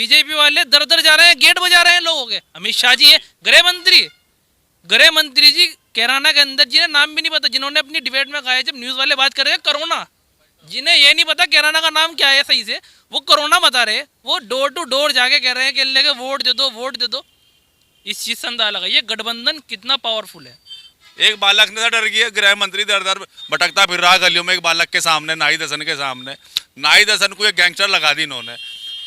BJP वाले दर दर जा रहे हैं, गेट बजा रहे हैं लोगों के। अमित शाह जी है गृह मंत्री जी कैराना के अंदर, जिन्हें नाम भी नहीं पता, जिन्होंने अपनी डिबेट में कहा है जब न्यूज वाले बात कर रहे हैं कोरोना, जिन्हें ये नहीं पता कैराना का नाम क्या है सही से, वो कोरोना बता रहे, वो डोर टू डोर जाके कह रहे हैं कि लेके वोट दे दो, वोट दे दो। इस चीज से अंदाजा लगा ये गठबंधन कितना पावरफुल है। एक बालक ने डर गया, गृह मंत्री दर दर भटकता फिर रहा गलियों में, एक बालक के सामने, नाहिद हसन के सामने। नाहिद हसन को एक गैंगस्टर लगा दी इन्होंने,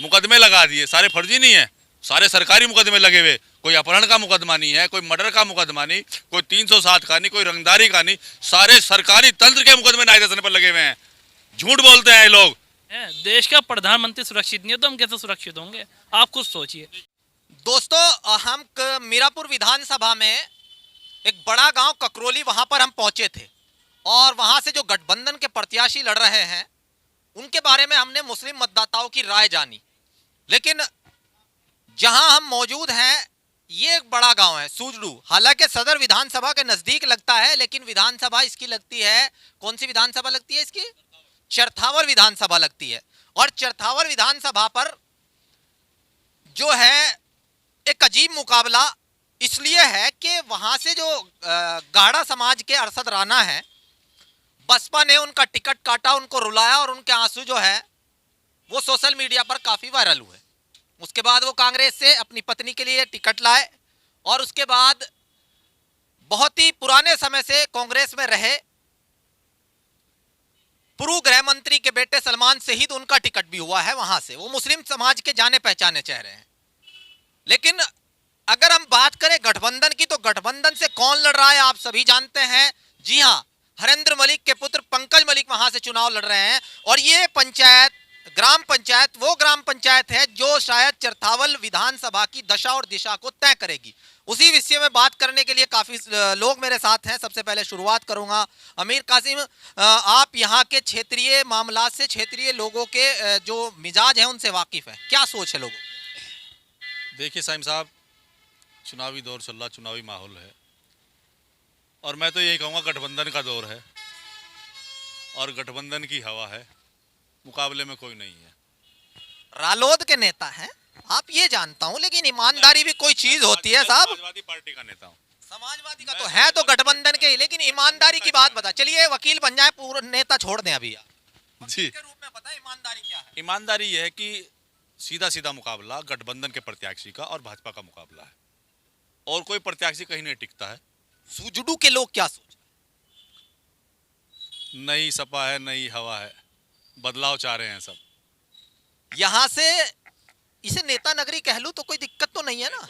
मुकदमे लगा दिए। सारे फर्जी नहीं है, सारे सरकारी मुकदमे लगे हुए। कोई अपहरण का मुकदमा नहीं है, कोई मर्डर का मुकदमा नहीं, कोई 307 का नहीं, कोई रंगदारी का नहीं, सारे सरकारी तंत्र के मुकदमे नाहिद हसन पर लगे हुए हैं। झूठ बोलते हैं ये लोग। देश का प्रधानमंत्री सुरक्षित नहीं है तो हम कैसे सुरक्षित होंगे? आप खुद सोचिए। दोस्तों, हम मीरापुर विधानसभा में एक बड़ा गांव ककरोली, वहां पर हम पहुंचे थे और वहां से जो गठबंधन के प्रत्याशी लड़ रहे हैं उनके बारे में हमने मुस्लिम मतदाताओं की राय जानी। लेकिन जहां हम मौजूद हैं ये एक बड़ा गांव है सूजड़ू। हालांकि सदर विधानसभा के नजदीक लगता है, लेकिन विधानसभा इसकी लगती है, कौन सी विधानसभा लगती है इसकी? चरथावल विधानसभा लगती है। और चरथावल विधानसभा पर जो है एक अजीब मुकाबला इसलिए है कि वहां से जो गाड़ा समाज के अरशद राणा है, बसपा ने उनका टिकट काटा, उनको रुलाया और उनके आंसू जो है वो सोशल मीडिया पर काफी वायरल हुए। उसके बाद वो कांग्रेस से अपनी पत्नी के लिए टिकट लाए और उसके बाद बहुत ही पुराने समय से कांग्रेस में रहे पूर्व गृह मंत्री के बेटे सलमान शहीद, उनका टिकट भी हुआ है वहां से। वो मुस्लिम समाज के जाने पहचाने चेहरे हैं। लेकिन अगर हम बात करें गठबंधन की, तो गठबंधन से कौन लड़ रहा है आप सभी जानते हैं। जी हां, हरेंद्र मलिक के पुत्र पंकज मलिक वहां से चुनाव लड़ रहे हैं। और ये पंचायत, ग्राम पंचायत, वो ग्राम पंचायत है जो शायद चरथावल विधानसभा की दशा और दिशा को तय करेगी। उसी विषय में बात करने के लिए काफी लोग मेरे साथ हैं। सबसे पहले शुरुआत करूंगा अमीर कासिम, आप यहाँ के क्षेत्रीय मामला से, क्षेत्रीय लोगों के जो मिजाज है उनसे वाकिफ है, क्या सोच है लोगों? देखिए साइम साहब, चुनावी दौर चल रहा, चुनावी माहौल है और मैं तो यही कहूँगा गठबंधन का दौर है और गठबंधन की हवा है, मुकाबले में कोई नहीं है। रालोद के नेता हैं आप, ये जानता हूं, लेकिन ईमानदारी भी कोई चीज होती है साहब। समाजवादी पार्टी का नेता हूँ। समाजवादी का तो है तो गठबंधन के ही, लेकिन ईमानदारी की बात बता। चलिए वकील बन जाए, पूरा नेता छोड़ दें अभी जी। के रूप में बता ईमानदारी क्या है? ईमानदारी यह है कि सीधा सीधा मुकाबला गठबंधन के प्रत्याशी का और भाजपा का मुकाबला है और कोई प्रत्याशी कहीं नहीं टिकता है। सुजड़ू के लोग क्या सोच रहे हैं? नई सपा है, नई हवा है, बदलाव चाह रहे हैं सब। यहां से इसे नेता नगरी कह लूं तो कोई दिक्कत तो नहीं है ना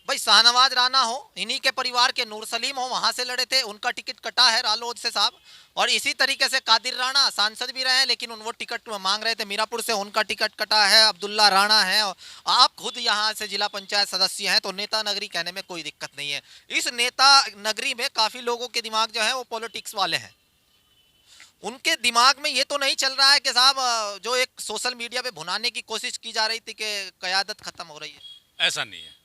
भाई। शाहनवाज राणा हो, इन्हीं के परिवार के नूर सलीम हो, वहां से लड़े थे, उनका टिकट कटा है रालोद से साहब। और इसी तरीके से कादिर राणा सांसद भी रहे हैं, लेकिन वो टिकट मांग रहे थे मीरापुर से, उनका टिकट कटा है। अब्दुल्ला राणा है, आप खुद यहाँ से जिला पंचायत सदस्य हैं, तो नेता नगरी कहने में कोई दिक्कत नहीं है। इस नेता नगरी में काफी लोगों के दिमाग जो है वो पॉलिटिक्स वाले हैं। उनके दिमाग में ये तो नहीं चल रहा है कि साहब जो एक सोशल मीडिया पे भुनाने की कोशिश की जा रही थी कि कयादत खत्म हो रही है। ऐसा नहीं है।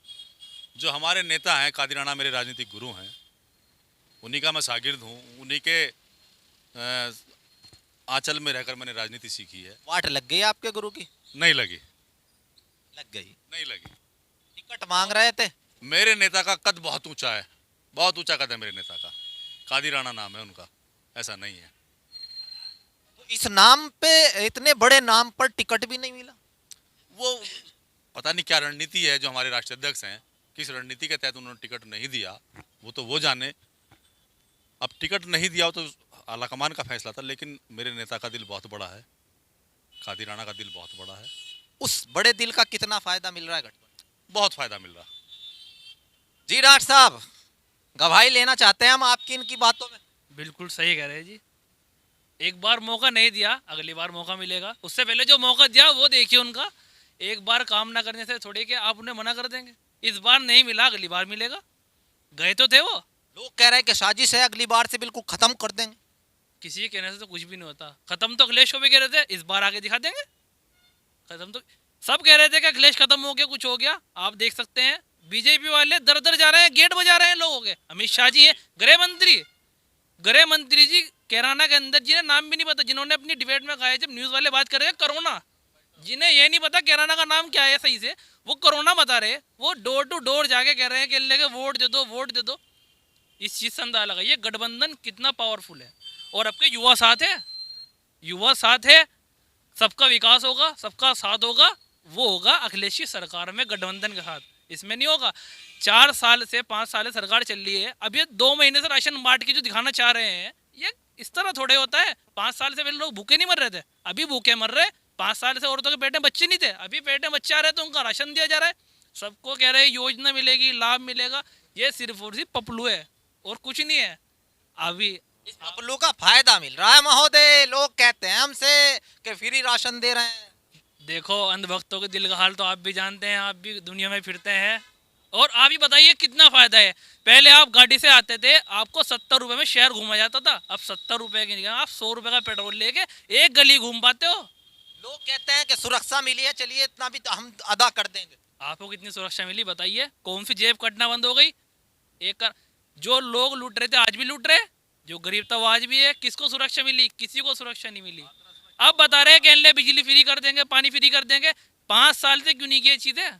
जो हमारे नेता हैं, कादिर राणा मेरे राजनीतिक गुरु हैं, उन्हीं का मैं शागिर्द हूँ, उन्हीं के आंचल में रहकर मैंने राजनीति सीखी है। वाट लग गई आपके गुरु की? नहीं लगी। लग गई? नहीं लगी। टिकट मांग रहे थे। मेरे नेता का कद बहुत ऊंचा है, बहुत ऊंचा कद है मेरे नेता का। कादिर राणा नाम है उनका, ऐसा नहीं है। इस नाम पे, इतने बड़े नाम पर टिकट भी नहीं मिला। वो पता नहीं क्या रणनीति है जो हमारे राष्ट्रीय अध्यक्ष हैं, किस रणनीति के तहत उन्होंने टिकट नहीं दिया, वो तो वो जाने। अब टिकट नहीं दिया हो तो आलाकमान का फैसला था, लेकिन मेरे नेता का दिल बहुत बड़ा है, कादिर राणा का दिल बहुत बड़ा है। उस बड़े दिल का कितना फायदा मिल रहा है गठबंधन? बहुत फायदा मिल रहा। जी डॉक्टर साहब, गवाही लेना चाहते हैं हम आपकी इनकी बातों में। बिल्कुल सही कह रहे हैं जी। एक बार मौका नहीं दिया, अगली बार मौका मिलेगा। उससे पहले जो मौका दिया वो देखिए उनका। एक बार काम ना करने से थोड़ी कि आप उन्हें मना कर देंगे। इस बार नहीं मिला, अगली बार मिलेगा। गए तो थे वो। लोग कह रहे हैं कि साजिश है, अगली बार से बिल्कुल खत्म कर देंगे। किसी के कहने से तो कुछ भी नहीं होता। खत्म तो अखिलेश को भी कह रहे थे, इस बार आगे दिखा देंगे। खत्म तो सब कह रहे थे कि अखिलेश खत्म हो गया, कुछ हो गया। आप देख सकते हैं बीजेपी वाले दर दर जा रहे हैं, गेट बजा रहे हैं लोगों के। अमित शाह जी है गृह मंत्री जी कैराना के अंदर, जिन्हें नाम भी नहीं पता, जिन्होंने अपनी डिबेट में कहा है जब न्यूज वाले बात कर रहे हैं कोरोना, जिन्हें ये नहीं पता कैराना का नाम क्या है सही से, वो कोरोना बता रहे, वो डोर टू डोर जाके कह रहे हैं कि लेके वोट दे दो, वोट दे दो। इस चीज से अंदाजा लगाइए गठबंधन कितना पावरफुल है। और आपके युवा साथ है, युवा साथ है, सबका विकास होगा, सबका साथ होगा, वो होगा अखिलेश की सरकार में गठबंधन के साथ। इसमें नहीं होगा। 4 साल से 5 साल से सरकार चल रही है, अब ये 2 महीने से राशन बांट के जो दिखाना चाह रहे हैं, ये इस तरह थोड़े होता है। 5 साल से पहले लोग भूखे नहीं मर रहे थे, अभी भूखे मर रहे। 5 साल से औरतों के पेट में बच्चे नहीं थे, अभी पेट में बच्चे आ रहे, तो उनका राशन दिया जा रहा है। सबको कह रहे हैं योजना मिलेगी, लाभ मिलेगा। ये सिर्फ और सिर्फ पपलू है और कुछ नहीं है। अभी इस पपलू का फायदा मिल रहा है महोदय, लोग कहते हैं हमसे कि फ्री राशन दे रहे हैं। देखो अंधभक्तों के दिल का हाल तो आप भी जानते हैं, आप भी दुनिया में फिरते हैं। और आप ही बताइए कितना फायदा है। पहले आप गाड़ी से आते थे, आपको 70 रुपए में शहर घूमा जाता था। अब 70 रुपए की जगह आप 100 रुपए का पेट्रोल लेके एक गली घूम पाते हो। लोग कहते हैं कि सुरक्षा मिली है, चलिए इतना भी तो हम अदा कर देंगे। आपको कितनी सुरक्षा मिली बताइए? कौन सी जेब कटना बंद हो गई? जो लोग लूट रहे थे आज भी लूट रहे, जो गरीब था वो आज भी है। किसको सुरक्षा मिली? किसी को सुरक्षा नहीं मिली। अब बता रहे हैं कि बिजली फ्री कर देंगे, पानी फ्री कर देंगे। 5 साल से क्यों नहीं किए चीजें?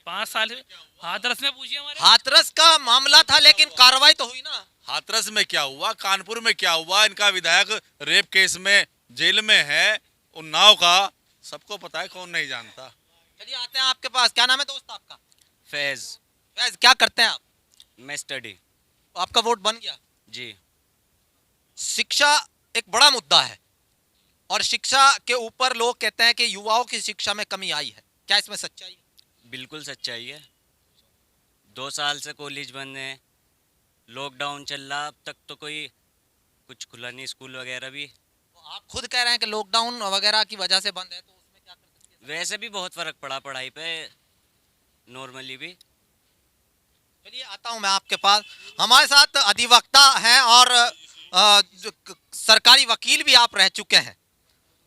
5 साल से हाथरस में पूछिए, हमारे हाथरस का मामला था लेकिन कार्रवाई तो हुई ना। हाथरस में क्या हुआ, कानपुर में क्या हुआ? इनका विधायक रेप केस में जेल में है। उन्नाव का सबको पता है, कौन नहीं जानता। चलिए आते हैं आपके पास। क्या नाम है दोस्त आपका? फैज। फैज, क्या करते हैं आप? मैं स्टडी। आपका वोट बन गया? जी। शिक्षा एक बड़ा मुद्दा है और शिक्षा के ऊपर लोग कहते हैं कि युवाओं की शिक्षा में कमी आई है। क्या इसमें सच्चाई है? बिल्कुल सच्चाई है। 2 साल से कॉलेज बंद है, लॉकडाउन चल रहा, अब तक तो कोई कुछ खुला नहीं, स्कूल वगैरह भी। तो आप खुद कह रहे हैं कि लॉकडाउन वगैरह की वजह से बंद है, तो उसमें क्या कर सकते हैं? वैसे भी बहुत फर्क पड़ा पढ़ाई पे, नॉर्मली भी। चलिए आता हूं मैं आपके पास। हमारे साथ अधिवक्ता हैं और सरकारी वकील भी आप रह चुके हैं,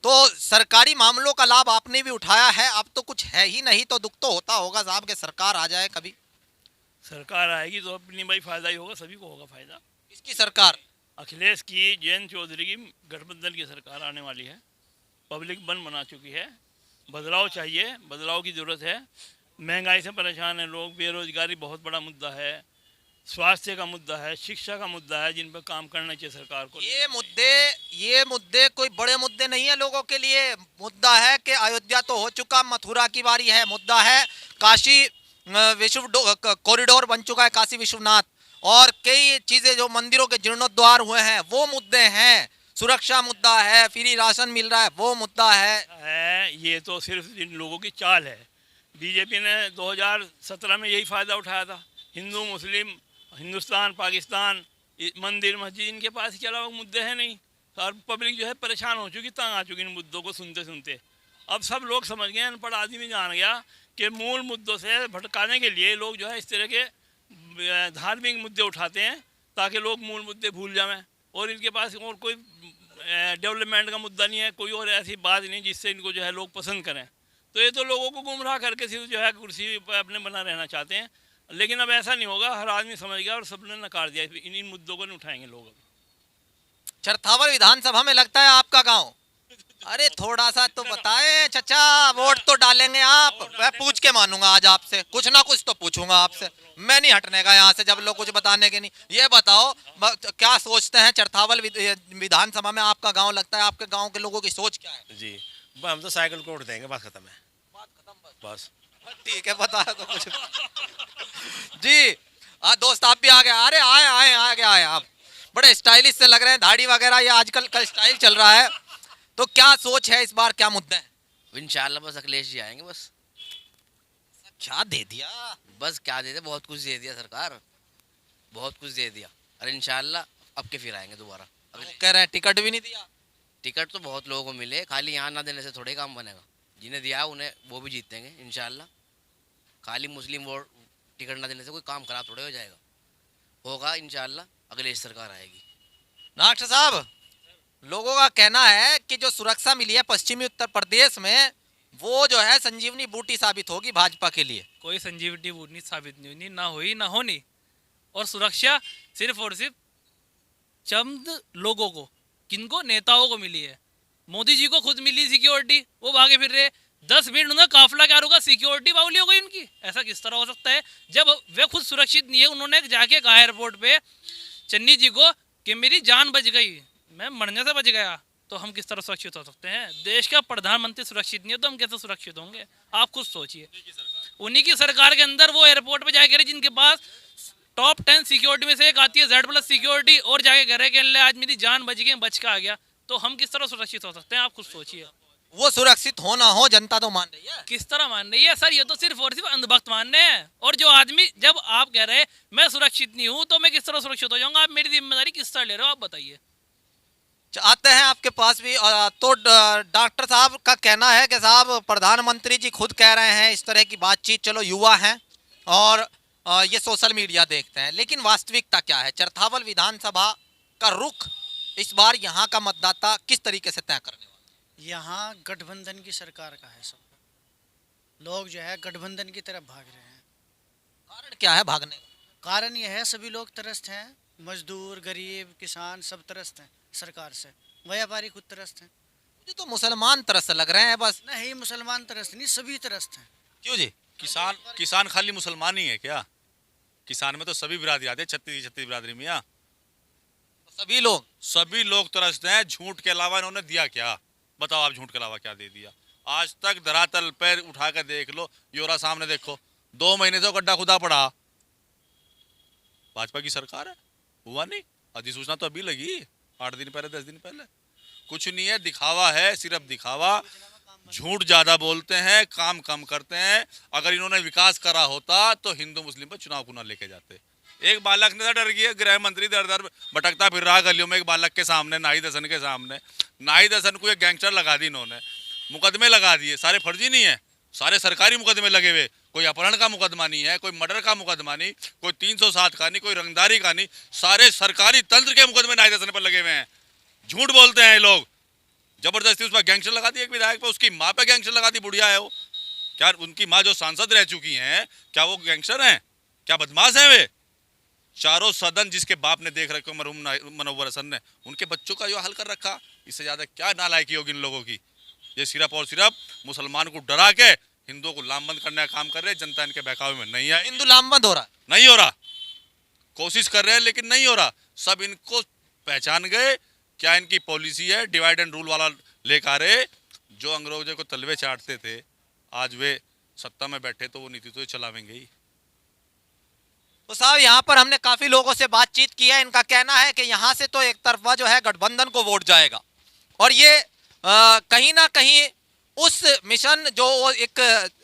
तो सरकारी मामलों का लाभ आपने भी उठाया है। अब तो कुछ है ही नहीं, तो दुख तो होता होगा साहब कि सरकार आ जाए कभी। सरकार आएगी तो अपनी भाई फायदा ही होगा, सभी को होगा फायदा। किसकी सरकार? अखिलेश की, जयंत चौधरी की गठबंधन की सरकार आने वाली है। पब्लिक मन बना चुकी है, बदलाव चाहिए, बदलाव की ज़रूरत है। महंगाई से परेशान है लोग, बेरोजगारी बहुत बड़ा मुद्दा है, स्वास्थ्य का मुद्दा है, शिक्षा का मुद्दा है, जिन पर काम करना चाहिए सरकार को। ये मुद्दे कोई बड़े मुद्दे नहीं है लोगों के लिए। मुद्दा है कि अयोध्या तो हो चुका, मथुरा की बारी है। मुद्दा है काशी विश्व कॉरिडोर बन चुका है, काशी विश्वनाथ, और कई चीजें जो मंदिरों के जीर्णोद्धार हुए हैं वो मुद्दे हैं। सुरक्षा मुद्दा है, फ्री राशन मिल रहा है वो मुद्दा है। ये तो सिर्फ इन लोगों की चाल है। बीजेपी ने 2017 में यही फ़ायदा उठाया था। हिंदू मुस्लिम, हिंदुस्तान पाकिस्तान, मंदिर मस्जिद, इनके पास के अलावा मुद्दे हैं नहीं। और पब्लिक जो है परेशान हो चुकी, तंग आ चुकी इन मुद्दों को सुनते सुनते। अब सब लोग समझ गए, अनपढ़ आदमी जान गया कि मूल मुद्दों से भटकाने के लिए लोग जो है इस तरह के धार्मिक मुद्दे उठाते हैं ताकि लोग मूल मुद्दे भूल जाएं। और इनके पास और कोई डेवलपमेंट का मुद्दा नहीं है, कोई और ऐसी बात नहीं जिससे इनको जो है लोग पसंद करें। तो ये तो लोगों को गुमराह करके सिर्फ जो है कुर्सी पर अपने बना रहना चाहते हैं। लेकिन अब ऐसा नहीं होगा, हर आदमी समझ गया और सबने नकार दिया। इन मुद्दों को नहीं उठाएंगे लोग। चरथावल विधानसभा में लगता है आपका गांव। अरे थोड़ा सा तो बताएं चचा, वोट तो डालेंगे आप? मैं पूछ के मानूंगा आज आपसे, कुछ ना कुछ तो पूछूंगा आपसे। मैं नहीं हटने का यहाँ से जब लोग कुछ बताने के नहीं। ये बताओ क्या सोचते हैं चरथावल विधानसभा में आपका गांव लगता है? आपके गांव के लोगों की सोच क्या है? जी हम तो साइकिल को वोट देंगे, बात खत्म है। बात खत्म बस ठीक है, बता तो कुछ जी। दोस्त आप भी आ गए? अरे आए आए आ गए आए, आप बड़े स्टाइलिश से लग रहे हैं, दाढ़ी वगैरह ये आजकल का स्टाइल चल रहा है। तो क्या सोच है इस बार, क्या मुद्दा है? इंशाल्लाह बस अखिलेश जी आएंगे। बस क्या दे दिया? बस क्या दे दिया, बहुत कुछ दे दिया सरकार, बहुत कुछ दे दिया। अरे इंशाल्लाह अब के फिर आएंगे दोबारा। कह रहे हैं टिकट भी नहीं दिया। टिकट तो बहुत लोगों को मिले, खाली यहाँ ना देने से थोड़े काम बनेगा। जिन्हें दिया उन्हें वो भी जीतेंगे इंशाल्लाह। खाली मुस्लिम वोट टिकट ना देने से कोई काम खराब थोड़े हो जाएगा, होगा इंशाल्लाह। अखिलेश सरकार आएगी। डॉक्टर साहब, लोगों का कहना है कि जो सुरक्षा मिली है पश्चिमी उत्तर प्रदेश में, वो जो है संजीवनी बूटी साबित होगी भाजपा के लिए। कोई संजीवनी बूटी साबित नहीं हुई, ना हुई ना होनी। और सुरक्षा सिर्फ और सिर्फ चंद लोगों को, किनको? नेताओं को मिली है। मोदी जी को खुद मिली सिक्योरिटी, वो भागे फिर रहे। 10 मिनट उनका काफिला क्या रुका, सिक्योरिटी बाउली हो गई उनकी। ऐसा किस तरह हो सकता है जब वे खुद सुरक्षित नहीं है। उन्होंने जाके कहा एयरपोर्ट पे चन्नी जी को कि मेरी जान बच गई, मैं मरने से बच गया, तो हम किस तरह सुरक्षित हो सकते हैं? देश का प्रधानमंत्री सुरक्षित नहीं है तो हम कैसे सुरक्षित होंगे? आप खुद सोचिए। उन्हीं की सरकार के अंदर वो एयरपोर्ट पे जाके रहे जिनके पास टॉप 10 सिक्योरिटी में से एक आती है Z+ सिक्योरिटी, और जाके कह रहे कि अल्लाह आज मेरी जान बच गई, बच के आ गया, तो हम किस तरह सुरक्षित हो सकते हैं? आप खुद सोचिए। वो सुरक्षित हो ना हो, जनता तो मान रही है। किस तरह मान रही है सर? ये तो सिर्फ और सिर्फ अंधभक्त मान रहे हैं। और जो आदमी, जब आप कह रहे हैं मैं सुरक्षित नहीं हूँ तो मैं किस तरह सुरक्षित हो जाऊंगा? आप मेरी जिम्मेदारी किस तरह ले रहे हो? आप बताइए। आते हैं आपके पास भी। तो डॉक्टर साहब का कहना है कि साहब प्रधानमंत्री जी खुद कह रहे हैं इस तरह की बातचीत, चलो युवा हैं और ये सोशल मीडिया देखते हैं, लेकिन वास्तविकता क्या है? चरथावल विधानसभा का रुख इस बार यहाँ का मतदाता किस तरीके से तय करने वाला? यहाँ गठबंधन की सरकार का है। सब लोग जो है गठबंधन की तरफ भाग रहे हैं। कारण क्या है भागने का? कारण यह है सभी लोग त्रस्त हैं, मजदूर, गरीब, किसान सब त्रस्त हैं सरकार से, व्यापारी खुद त्रस्त हैं। मुझे तो मुसलमान तरस लग रहे हैं बस। नहीं, मुसलमान त्रस्त नहीं, सभी त्रस्त हैं। क्यों जी? किसान खाली मुसलमान ही है क्या? किसान में तो सभी बिरादरी आते हैं, 36 बिरादरी में। सभी लोग त्रस्त हैं। झूठ के अलावा इन्होंने दिया क्या? बताओ आप, झूठ के अलावा क्या दे दिया आज तक? धरातल पर उठा कर देख लो, योरा सामने देखो, 2 महीने से गड्ढा खुदा पड़ा। भाजपा की सरकार है, हुआ नहीं। अधिसूचना तो अभी लगी, 8 दिन पहले, 10 दिन पहले। कुछ नहीं है, दिखावा है, सिर्फ दिखावा। झूठ ज्यादा बोलते हैं, काम कम करते हैं। अगर इन्होंने विकास करा होता तो हिंदू मुस्लिम पर चुनाव को ना लेके जाते। एक बालक ने डर गया, गृह मंत्री दर दर भटकता फिर रहा गलियों में, एक बालक के सामने, नाहिद हसन के सामने। नाहिद हसन को एक गैंगस्टर लगा दी इन्होंने, मुकदमे लगा दिए। सारे फर्जी नहीं है, सारे सरकारी मुकदमे लगे हुए। कोई अपहरण का मुकदमा नहीं है, कोई मर्डर का मुकदमा नहीं, कोई 307 का नहीं, कोई रंगदारी का नहीं, सारे सरकारी तंत्र के मुकदमे नाहिद हसन पर लगे हुए हैं। झूठ बोलते हैं ये लोग। जबरदस्ती उस पर गैंगस्टर लगा दी, एक विधायक पर, उसकी माँ पे गैंगस्टर लगा दी। बुढ़िया है वो। क्या उनकी माँ जो सांसद रह चुकी हैं, क्या वो गैंगस्टर हैं? क्या बदमाश हैं वे? चारों सदन जिसके बाप ने देख रखे मरहूम मनव्वर हसन ने, उनके बच्चों का जो हल कर रखा, इससे ज्यादा क्या नालायकी होगी इन लोगों की? ये सिर्फ और सिर्फ मुसलमान को डरा के हिंदुओं को लामबंद करने का काम कर रहे हैं। जनता इनके बहकावे में नहीं है। हिंदू लामबंद हो रहा? नहीं हो रहा। कोशिश कर रहे हैं लेकिन नहीं हो रहा। सब इनको पहचान गए क्या इनकी पॉलिसी है। डिवाइड एंड रूल वाला लेकर आ रहे। जो अंग्रेजों को तलवे चाटते थे, आज वे सत्ता में बैठे तो वो नीति तो चलावेंगे ही। तो साहब यहाँ पर हमने काफी लोगों से बातचीत की है। इनका कहना है कि यहाँ से तो एक तरफा जो है गठबंधन को वोट जाएगा, और ये कहीं ना कहीं उस मिशन जो एक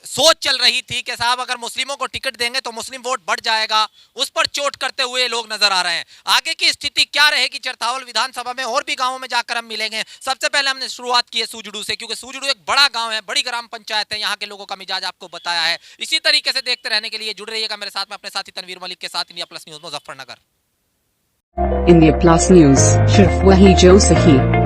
सोच चल रही थी कि साहब अगर मुस्लिमों को टिकट देंगे तो मुस्लिम वोट बढ़ जाएगा, उस पर चोट करते हुए लोग नजर आ रहे हैं। आगे की स्थिति क्या रहेगी चरथावल विधानसभा में, और भी गांवों में जाकर हम मिलेंगे। सबसे पहले हमने शुरुआत की है सूजड़ू से, क्योंकि सूजड़ू एक बड़ा गांव है, बड़ी ग्राम पंचायत है। यहाँ के लोगों का मिजाज आपको बताया है। इसी तरीके से देखते रहने के लिए जुड़ रहिएगा मेरे साथ में, अपने साथी तनवीर मलिक के साथ, India plus news Muzaffarnagar. India plus news, सिर्फ वही जो सही।